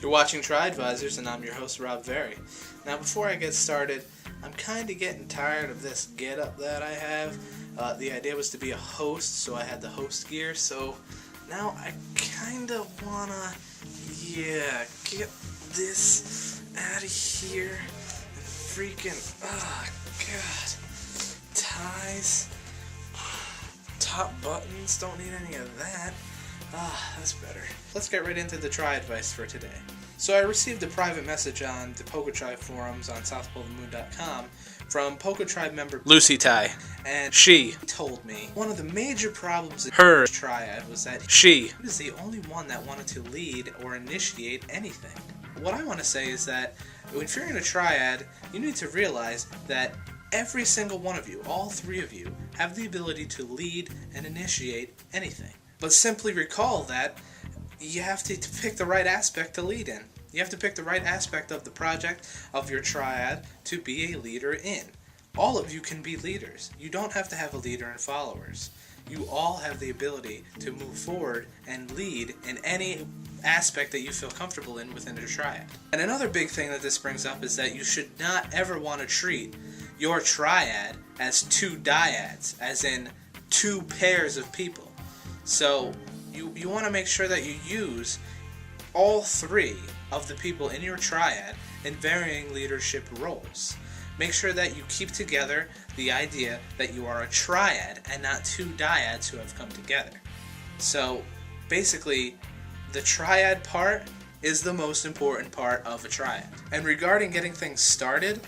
You're watching Triadvisors, and I'm your host, Rob Very. Now, before I get started, I'm kind of getting tired of this get-up that I have. The idea was to be a host, so I had the host gear, so now I kind of want to, get this out of here. And freaking, God. Ties. Top buttons, don't need any of that. That's better. Let's get right into the Triad advice for today. So I received a private message on the Poker Tribe forums on southpoleofthemoon.com from Poker Tribe member Lucy Ty, and she told me one of the major problems in her Triad was that she was the only one that wanted to lead or initiate anything. What I want to say is that if you're in a Triad, you need to realize that every single one of you, all three of you, have the ability to lead and initiate anything. But simply recall that you have to pick the right aspect to lead in. You have to pick the right aspect of the project, of your Triad, to be a leader in. All of you can be leaders. You don't have to have a leader and followers. You all have the ability to move forward and lead in any aspect that you feel comfortable in within a Triad. And another big thing that this brings up is that you should not ever want to treat your Triad as two dyads, as in two pairs of people. So you want to make sure that you use all three of the people in your Triad in varying leadership roles. Make sure that you keep together the idea that you are a Triad and not two dyads who have come together. So basically, the Triad part is the most important part of a Triad. And regarding getting things started,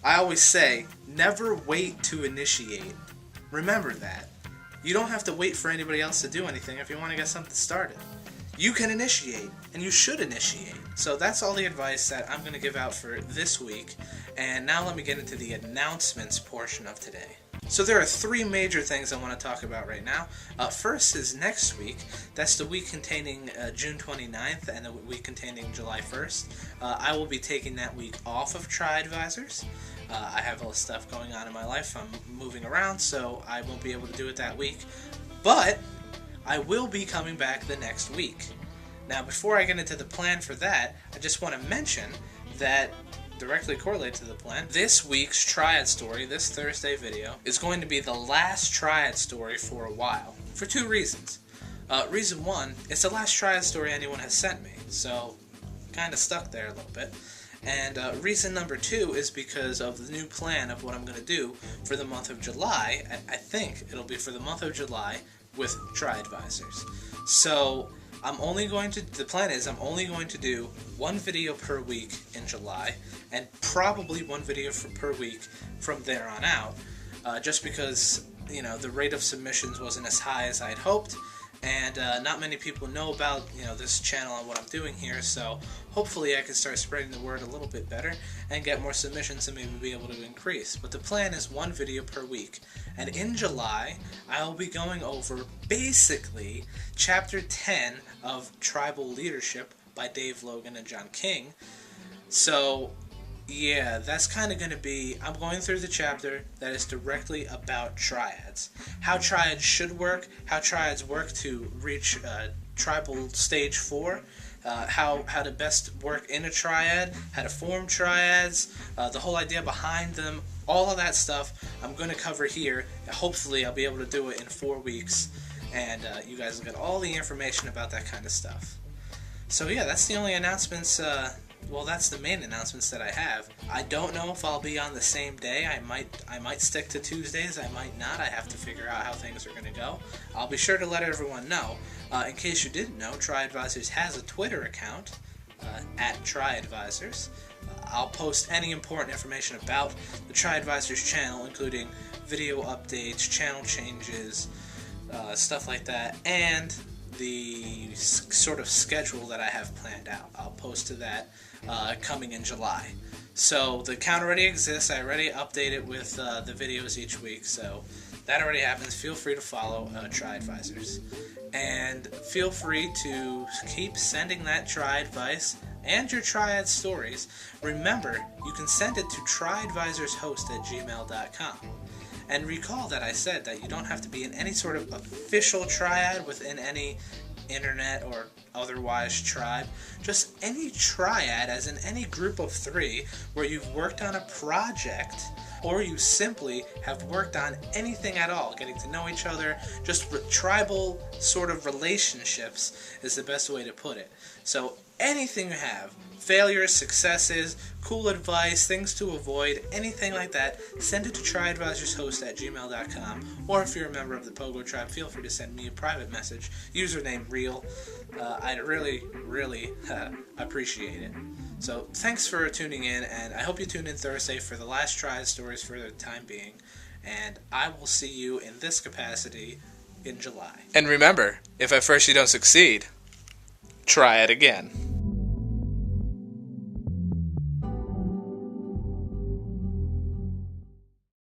I always say, never wait to initiate. Remember that. You don't have to wait for anybody else to do anything if you want to get something started. You can initiate, and you should initiate. So that's all the advice that I'm going to give out for this week. And now let me get into the announcements portion of today. So there are three major things I want to talk about right now. First is next week. That's the week containing June 29th and the week containing July 1st. I will be taking that week off of Triadvisors. I have all this stuff going on in my life. I'm moving around, so I won't be able to do it that week. But I will be coming back the next week. Now, before I get into the plan for that, I just want to mention that directly correlated to the plan, this week's Triad story, this Thursday video, is going to be the last Triad story for a while, for two reasons. Reason one, it's the last Triad story anyone has sent me, so kind of stuck there a little bit. And reason number two is because of the new plan of what I'm going to do for the month of July. I think it'll be for the month of July with Triadvisors. So the plan is I'm only going to do one video per week in July, and probably one video per week from there on out, just because, the rate of submissions wasn't as high as I'd hoped, and not many people know about, this channel and what I'm doing here, so hopefully I can start spreading the word a little bit better and get more submissions and maybe be able to increase. But the plan is one video per week, and in July I'll be going over basically Chapter 10 of Tribal Leadership by Dave Logan and John King. So yeah, that's kind of going to be, I'm going through the chapter that is directly about Triads. How Triads should work, how Triads work to reach Tribal Stage 4, how to best work in a Triad, how to form Triads, the whole idea behind them, all of that stuff I'm going to cover here. Hopefully I'll be able to do it in 4 weeks, and you guys will get all the information about that kind of stuff. So yeah, that's the only announcements. Well, that's the main announcements that I have. I don't know if I'll be on the same day. I might stick to Tuesdays. I might not. I have to figure out how things are going to go. I'll be sure to let everyone know. In case you didn't know, Triadvisors has a Twitter account, at Triadvisors. I'll post any important information about the Triadvisors channel, including video updates, channel changes, stuff like that, and the sort of schedule that I have planned out. I'll post to that coming in July. So the account already exists. I already update it with the videos each week, so that already happens. Feel free to follow Triadvisors. And feel free to keep sending that Triadvice and your Triad stories. Remember, you can send it to triadvisorshost@gmail.com. And recall that I said that you don't have to be in any sort of official Triad within any internet or otherwise tribe. Just any triad, as in any group of three, where you've worked on a project or you simply have worked on anything at all, getting to know each other, just tribal sort of relationships is the best way to put it. So anything you have, failures, successes, cool advice, things to avoid, anything like that, send it to triadvisorshost@gmail.com, or if you're a member of the Pogo Tribe, feel free to send me a private message, username real. I'd really appreciate it. So thanks for tuning in, and I hope you tune in Thursday for the last Triad stories for the time being, and I will see you in this capacity in July. And remember, if at first you don't succeed, try it again.